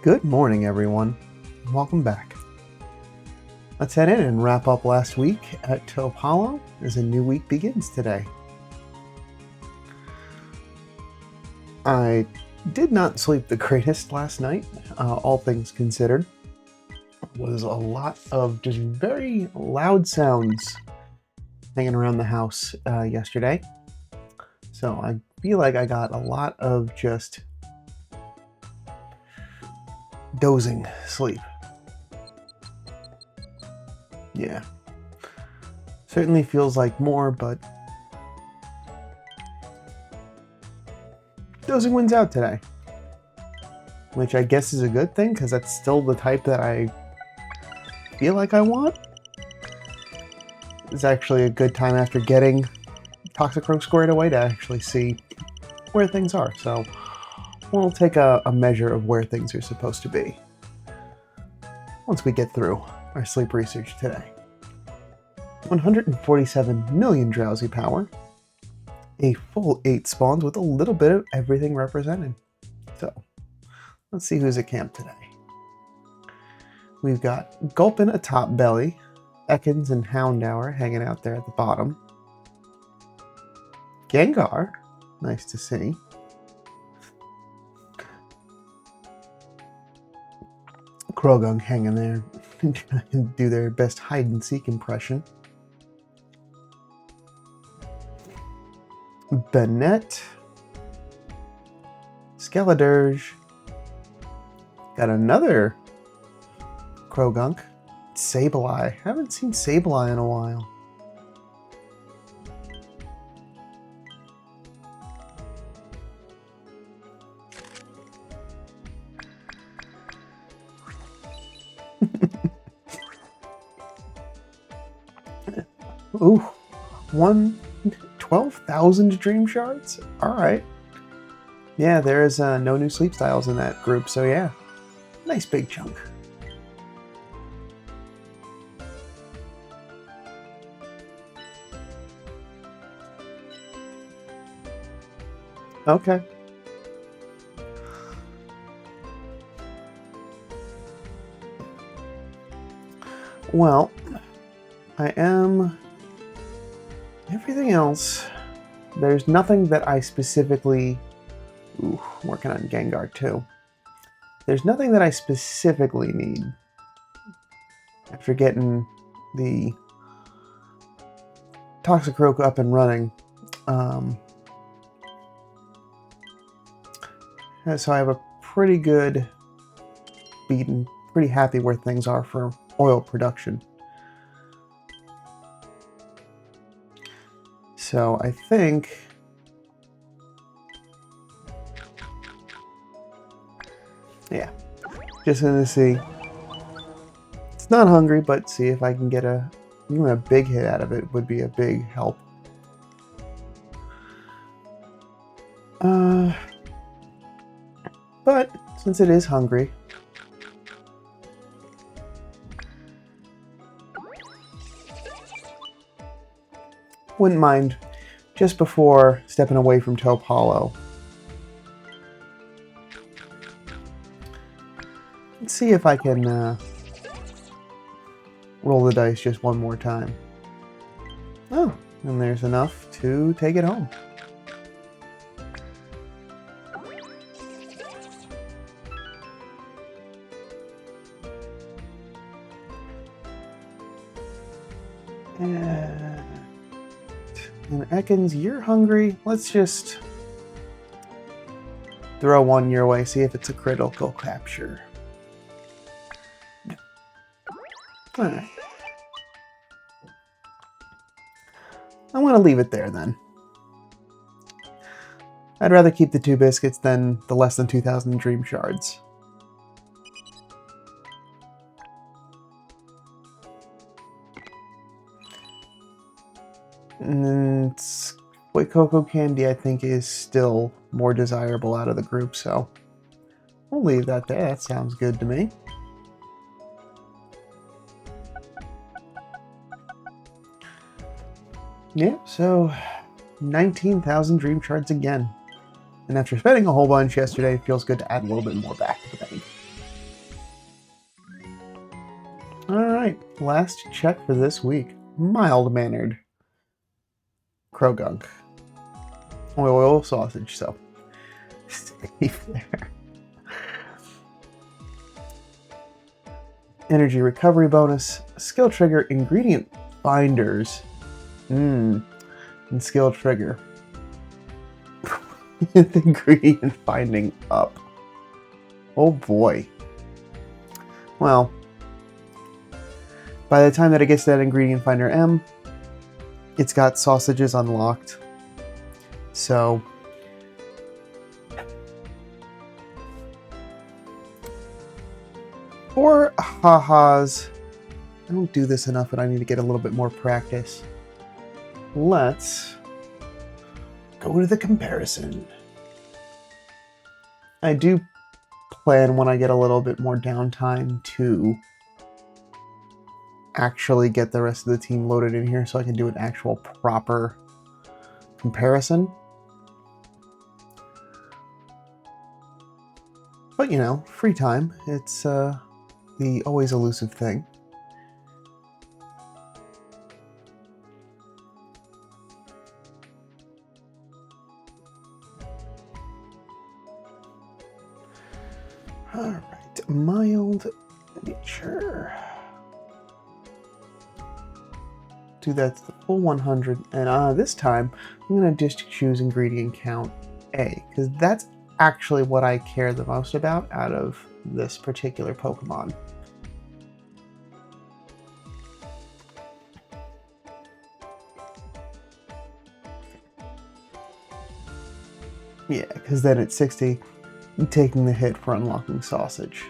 Good morning, everyone. Welcome back. Let's head in and wrap up last week at Taupe Hollow as a new week begins today. I did not sleep the greatest last night, all things considered. It was a lot of just very loud sounds hanging around the house yesterday. So I feel like I got a lot of just dozing sleep. Yeah. Certainly feels like more, but dozing wins out today. Which I guess is a good thing, because that's still the type that I feel like I want. It's actually a good time after getting Toxicroak squared away to actually see where things are. So we'll take a measure of where things are supposed to be once we get through our sleep research today. 147 million drowsy power, a full 8 spawns with a little bit of everything represented. So let's see who's at camp today. We've got Gulpin atop Belly, Ekans and Houndour hanging out there at the bottom. Gengar, nice to see. Croagunk hanging there, trying to do their best hide and seek impression. Banette, Skeledirge, got another Croagunk, Sableye. Haven't seen Sableye in a while. Ooh, 12,000 Dream Shards? Alright. Yeah, there is no new sleep styles in that group, so yeah. Nice big chunk. Okay. Well, I am... Everything else, there's nothing that I specifically... Ooh, I'm working on Gengar too. There's nothing that I specifically need after getting the Toxicroak up and running. So I have a pretty good beat and pretty happy where things are for oil production. So I think yeah, just gonna see. It's not hungry, but see if I can get even a big hit out of it would be a big help. But since it is hungry, wouldn't mind just before stepping away from Taupe Hollow. Let's see if I can roll the dice just one more time. Oh, and there's enough to take it home. And Ekans, you're hungry. Let's just throw one your way, see if it's a critical capture. Alright. I want to leave it there then. I'd rather keep the 2 biscuits than the less than 2,000 Dream Shards. And White Cocoa Candy, I think, is still more desirable out of the group, so we'll leave that there. That sounds good to me. Yeah, so 19,000 Dream Shards again. And after spending a whole bunch yesterday, it feels good to add a little bit more back to the bank. Alright, last check for this week. Mild-mannered Krogunk. Oil sausage, so safe there. Energy recovery bonus, skill trigger, ingredient binders. And skill trigger. With ingredient finding up. Oh boy. Well, by the time that it gets to that ingredient finder M, it's got sausages unlocked. So for ha-has, I don't do this enough and I need to get a little bit more practice. Let's go to the comparison. I do plan when I get a little bit more downtime to actually get the rest of the team loaded in here so I can do an actual proper comparison. But you know, free time, it's the always elusive thing. Alright, mild nature. Do that to the full 100, and this time I'm going to just choose ingredient count A, because that's actually what I care the most about out of this particular Pokemon. Yeah, because then at 60, I'm taking the hit for unlocking sausage.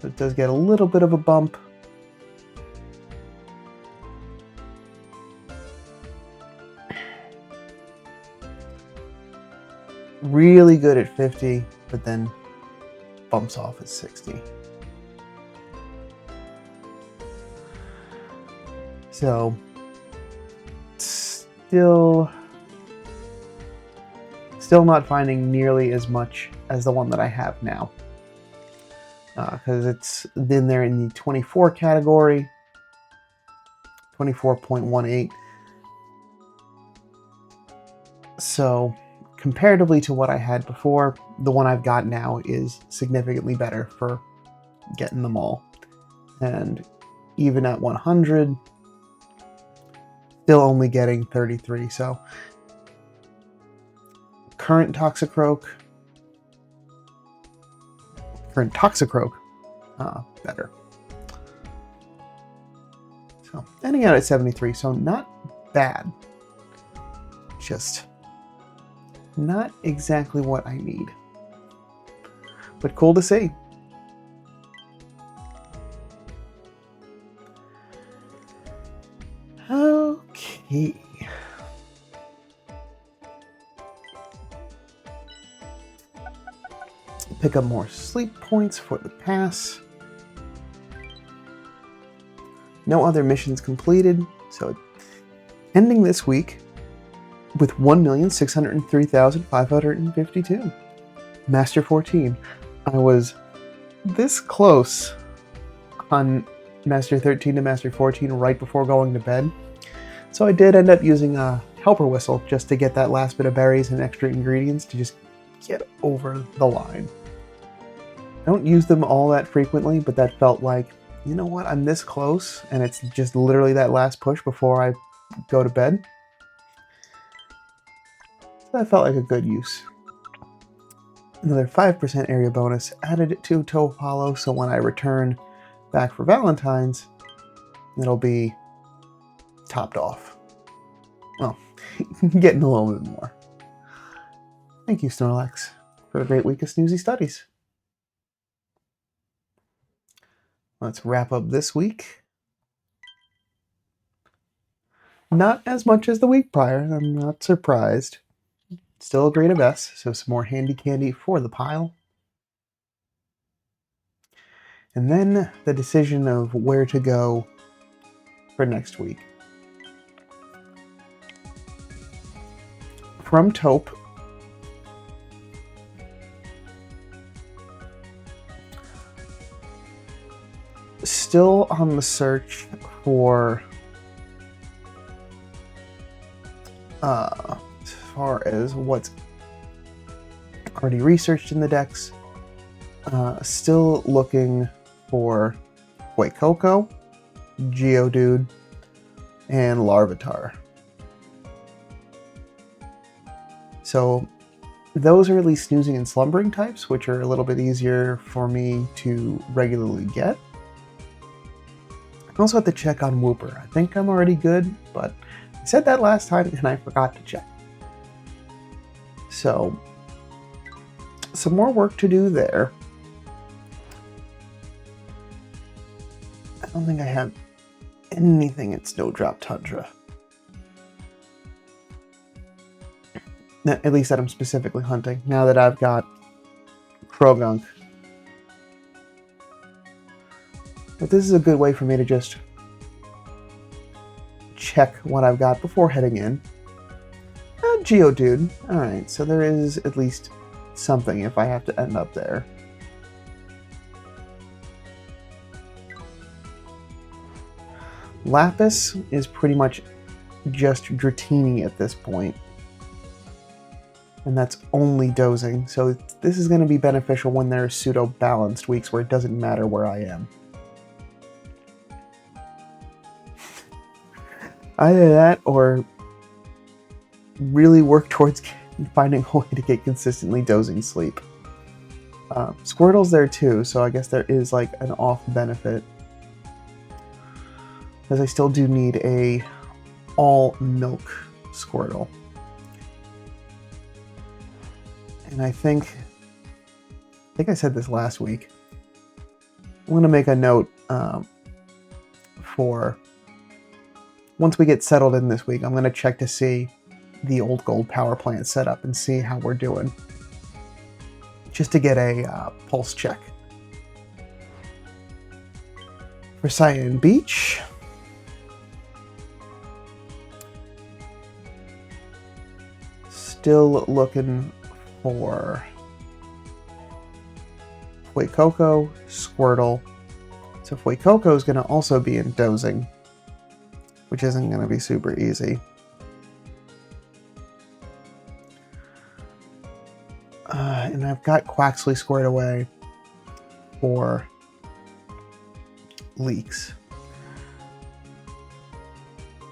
So it does get a little bit of a bump. Really good at 50, but then bumps off at 60. So still not finding nearly as much as the one that I have now. Because it's in there in the 24 category, 24.18. So comparatively to what I had before, the one I've got now is significantly better for getting them all. And even at 100, still only getting 33. So current Toxicroak, better. So ending out at 73, so not bad. Just not exactly what I need, but cool to see. Okay. Pick up more sleep points for the pass. No other missions completed, so ending this week with 1,603,552. Master 14. I was this close on Master 13 to Master 14 right before going to bed. So I did end up using a helper whistle just to get that last bit of berries and extra ingredients to just get over the line. I don't use them all that frequently, but that felt like, you know what, I'm this close and it's just literally that last push before I go to bed. So that felt like a good use. Another 5% area bonus added to Toe Hollow, so when I return back for Valentine's, it'll be topped off. Well, getting a little bit more. Thank you, Snorlax, for a great week of snoozy studies. Let's wrap up this week. Not as much as the week prior, I'm not surprised. Still a grade of S, so some more handy candy for the pile. And then the decision of where to go for next week. From Taupe, still on the search for as far as what's already researched in the decks. Still looking for Fuecoco, Geodude, and Larvitar. So those are at least snoozing and slumbering types, which are a little bit easier for me to regularly get. I also have to check on Wooper. I think I'm already good, but I said that last time and I forgot to check. So, some more work to do there. I don't think I have anything in Snowdrop Tundra. At least that I'm specifically hunting, now that I've got Krogunk. But this is a good way for me to just check what I've got before heading in. Geodude. Alright, so there is at least something if I have to end up there. Lapis is pretty much just Dratini at this point. And that's only dozing, so this is going to be beneficial when there are pseudo-balanced weeks where it doesn't matter where I am. Either that, or really work towards finding a way to get consistently dozing sleep. Squirtle's there too, so I guess there is like an off benefit. Because I still do need a all-milk Squirtle. And I think I said this last week. I'm going to make a note for once we get settled in this week, I'm going to check to see the old gold power plant set up and see how we're doing. Just to get a pulse check. For Cyan Beach, still looking for Fuecoco, Squirtle. So Fuecoco is going to also be in dozing, which isn't going to be super easy. And I've got Quaxley squared away for leaks.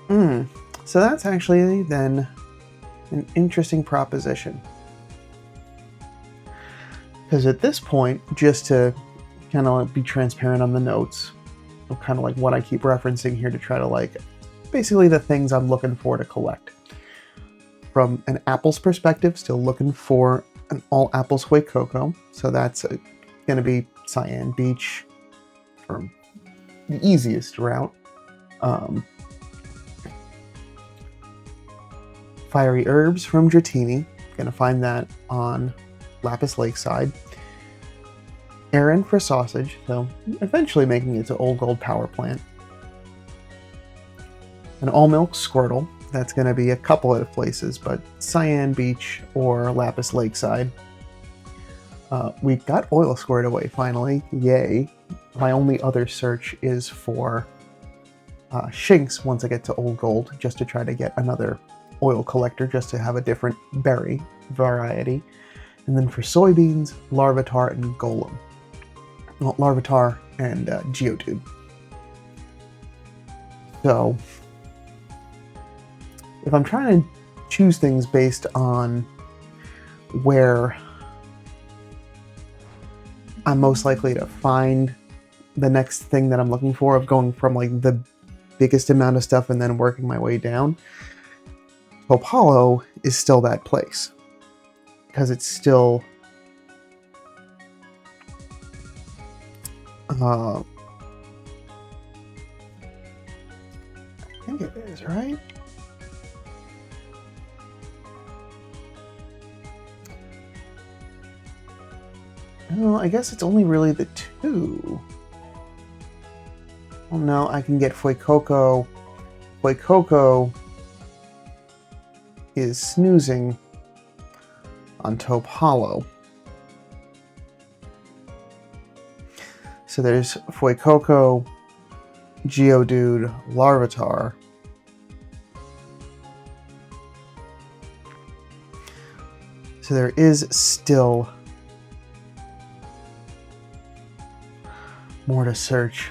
So that's actually then an interesting proposition. Because at this point, just to kind of be transparent on the notes, of kind of like what I keep referencing here to try to like, basically the things I'm looking for to collect. From an apples perspective, still looking for an all apples Fuecoco, so that's going to be Cyan Beach for the easiest route. Fiery Herbs from Dratini, going to find that on Lapis Lakeside. Aaron for Sausage, so eventually making it to Old Gold Power Plant. An all-milk Squirtle, that's going to be a couple of places, but Cyan Beach or Lapis Lakeside. We got Oil squared away finally, yay. My only other search is for Shinx once I get to Old Gold, just to try to get another oil collector, just to have a different berry variety. And then for soybeans, Larvitar and Golem. Well, Larvitar and Geodude. So, if I'm trying to choose things based on where I'm most likely to find the next thing that I'm looking for, of going from like the biggest amount of stuff and then working my way down, Hope Hollow is still that place. Because it's still I think it is, right? Well, I guess it's only really the two. Well, no, I can get Fuecoco. Fuecoco is snoozing on Taupe Hollow. So there's Fuecoco, Geodude, Larvitar. So there is still more to search.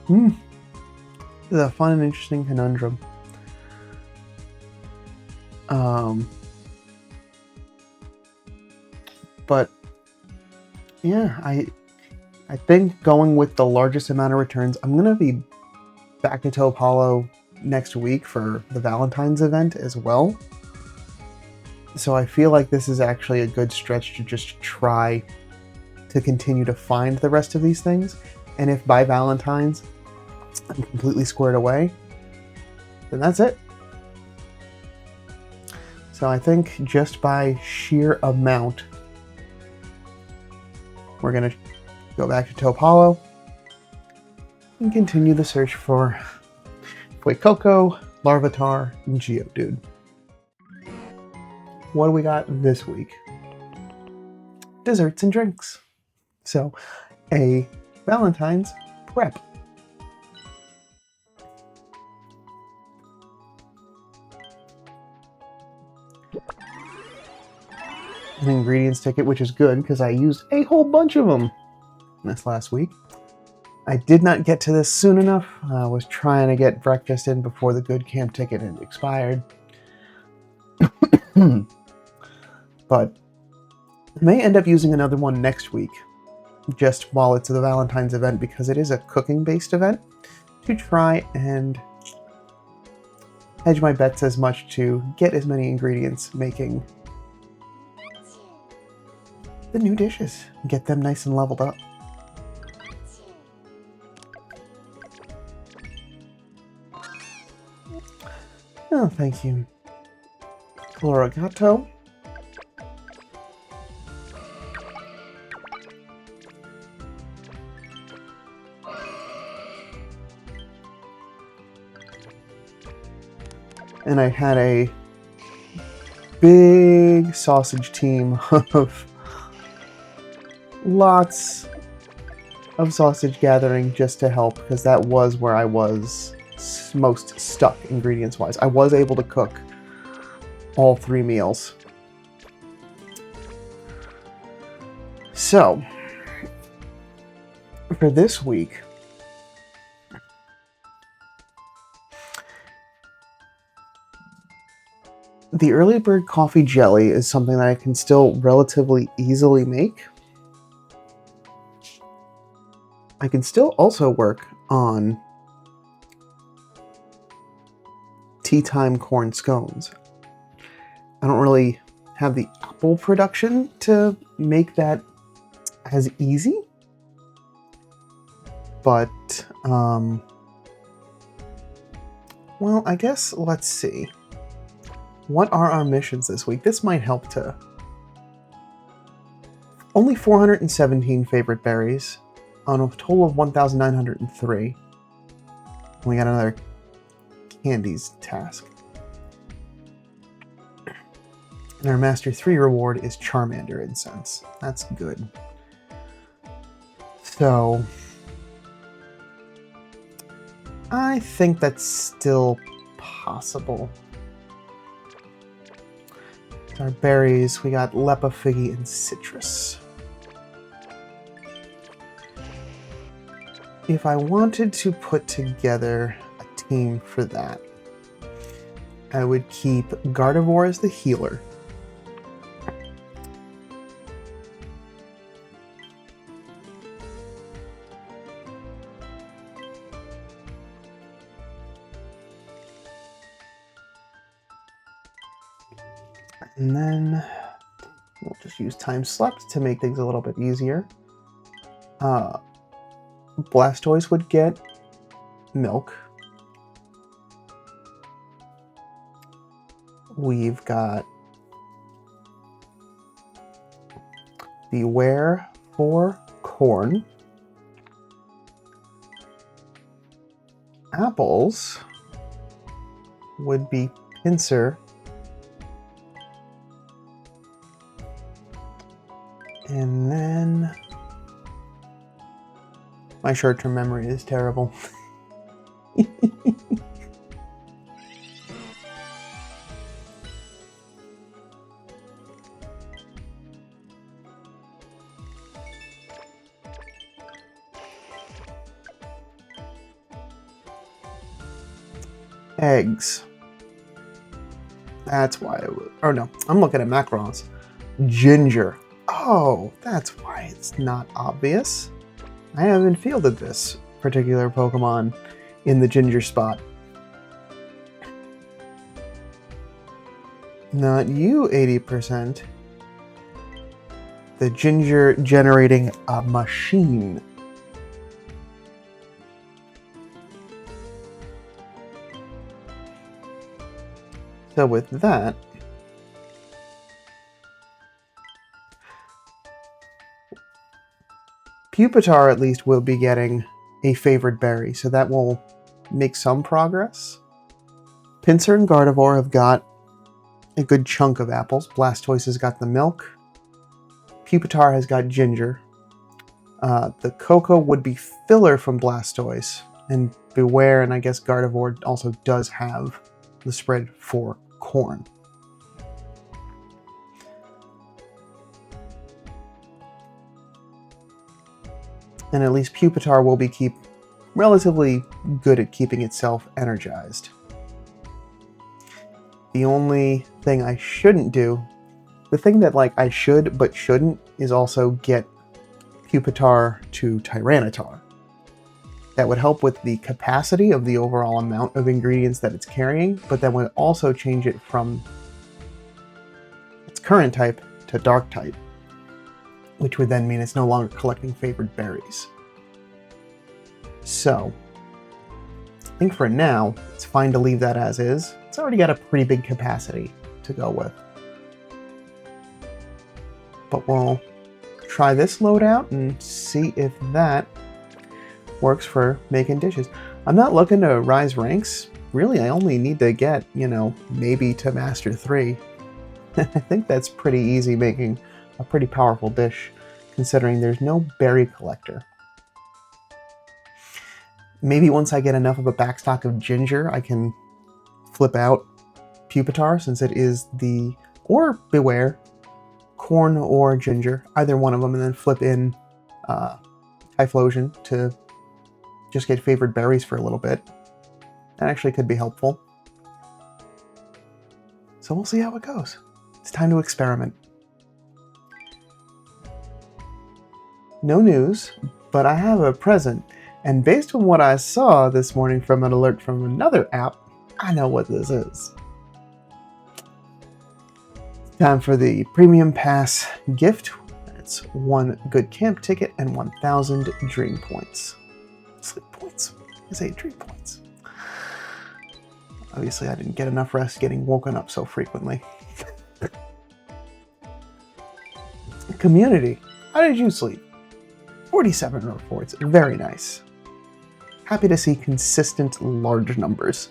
This is a fun and interesting conundrum. But yeah, I think going with the largest amount of returns, I'm gonna be back to Top Hollow next week for the Valentine's event as well. So I feel like this is actually a good stretch to just try to continue to find the rest of these things. And if by Valentine's I'm completely squared away, then that's it. So I think just by sheer amount, we're going to go back to Top Hollow and continue the search for Fuecoco, Larvitar, and Geodude. What do we got this week? Desserts and drinks. So, a Valentine's prep. An ingredients ticket, which is good because I used a whole bunch of them this last week. I did not get to this soon enough. I was trying to get breakfast in before the good camp ticket had expired. But I may end up using another one next week, just while it's the Valentine's event, because it is a cooking-based event, to try and hedge my bets as much to get as many ingredients making the new dishes, get them nice and leveled up. Oh, thank you, Florigato. And I had a big sausage team of lots of sausage gathering just to help, because that was where I was most stuck ingredients wise. I was able to cook all 3 meals. So for this week, the early bird coffee jelly is something that I can still relatively easily make. I can still also work on tea time corn scones. I don't really have the apple production to make that as easy, but well, I guess let's see. What are our missions this week? This might help to... Only 417 favorite berries on a total of 1,903. We got another candies task. And our Master 3 reward is Charmander Incense. That's good. So I think that's still possible. Our berries, we got Lepa, Figgy, and Citrus. If I wanted to put together a team for that, I would keep Gardevoir as the healer. And then we'll just use time slept to make things a little bit easier. Blastoise would get milk. We've got Beware for corn. Apples would be Pinsir. And then My short-term memory is terrible. Eggs. That's why it would. Or no, I'm looking at macros. Ginger. Oh, that's why it's not obvious. I haven't fielded this particular Pokemon in the ginger spot. Not you, 80%. The ginger generating a machine. So with that, Pupitar at least will be getting a favored berry, so that will make some progress. Pinsir and Gardevoir have got a good chunk of apples. Blastoise has got the milk. Pupitar has got ginger. The cocoa would be filler from Blastoise, and Beware, and I guess Gardevoir also does have the spread for corn. And at least Pupitar will be relatively good at keeping itself energized. The only thing I shouldn't do, the thing that I should but shouldn't, is also get Pupitar to Tyranitar. That would help with the capacity of the overall amount of ingredients that it's carrying, but that would also change it from its current type to dark type, which would then mean it's no longer collecting favored berries. So, I think for now, it's fine to leave that as is. It's already got a pretty big capacity to go with. But we'll try this loadout and see if that works for making dishes. I'm not looking to rise ranks. Really, I only need to get, maybe to Master 3. I think that's pretty easy making a pretty powerful dish, considering there's no berry collector. Maybe once I get enough of a backstock of ginger, I can flip out Pupitar, since it is or Beware, corn or ginger, either one of them, and then flip in Typhlosion to just get favored berries for a little bit. That actually could be helpful. So we'll see how it goes. It's time to experiment. No news, but I have a present. And based on what I saw this morning from an alert from another app, I know what this is. Time for the Premium Pass gift. It's 1 good camp ticket and 1,000 dream points. Sleep points. I say dream points. Obviously, I didn't get enough rest getting woken up so frequently. Community. How did you sleep? 47 reports. Very nice. Happy to see consistent large numbers.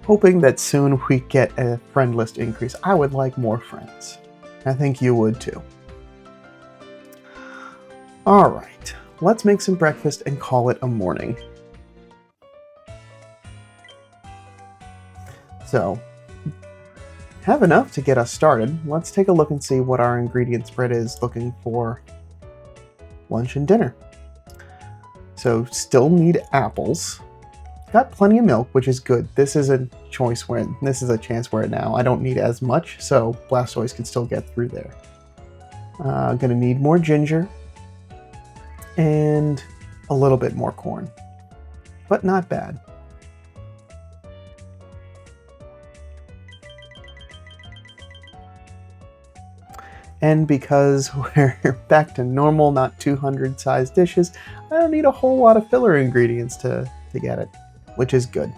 Hoping that soon we get a friend list increase. I would like more friends. I think you would too. Alright, let's make some breakfast and call it a morning. So, have enough to get us started. Let's take a look and see what our ingredient spread is looking for lunch and dinner. So, still need apples. Got plenty of milk, which is good. This is a chance where now I don't need as much, so Blastoise can still get through there. Gonna need more ginger and a little bit more corn, but not bad. And because we're back to normal, not 200 size dishes, I don't need a whole lot of filler ingredients to get it, which is good.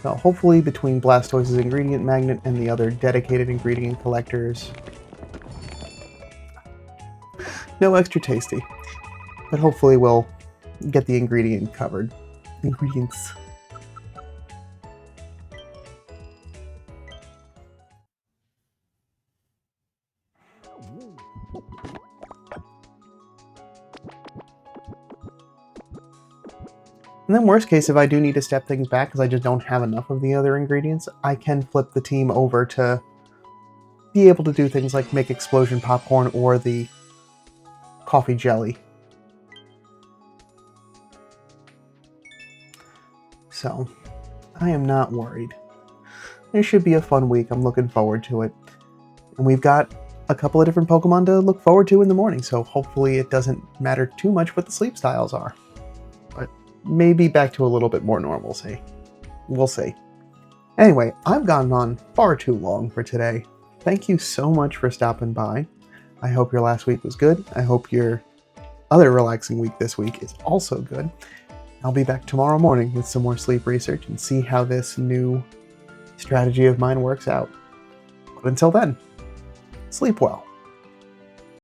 So hopefully between Blastoise's ingredient magnet and the other dedicated ingredient collectors, no extra tasty, but hopefully we'll get the ingredients covered. And then worst case, if I do need to step things back because I just don't have enough of the other ingredients, I can flip the team over to be able to do things like make explosion popcorn or the coffee jelly. So, I am not worried. It should be a fun week. I'm looking forward to it. And we've got a couple of different Pokemon to look forward to in the morning, so hopefully it doesn't matter too much what the sleep styles are. But maybe back to a little bit more normalcy. We'll see. Anyway, I've gone on far too long for today. Thank you so much for stopping by. I hope your last week was good. I hope your other relaxing week this week is also good. I'll be back tomorrow morning with some more sleep research and see how this new strategy of mine works out. But until then, sleep well.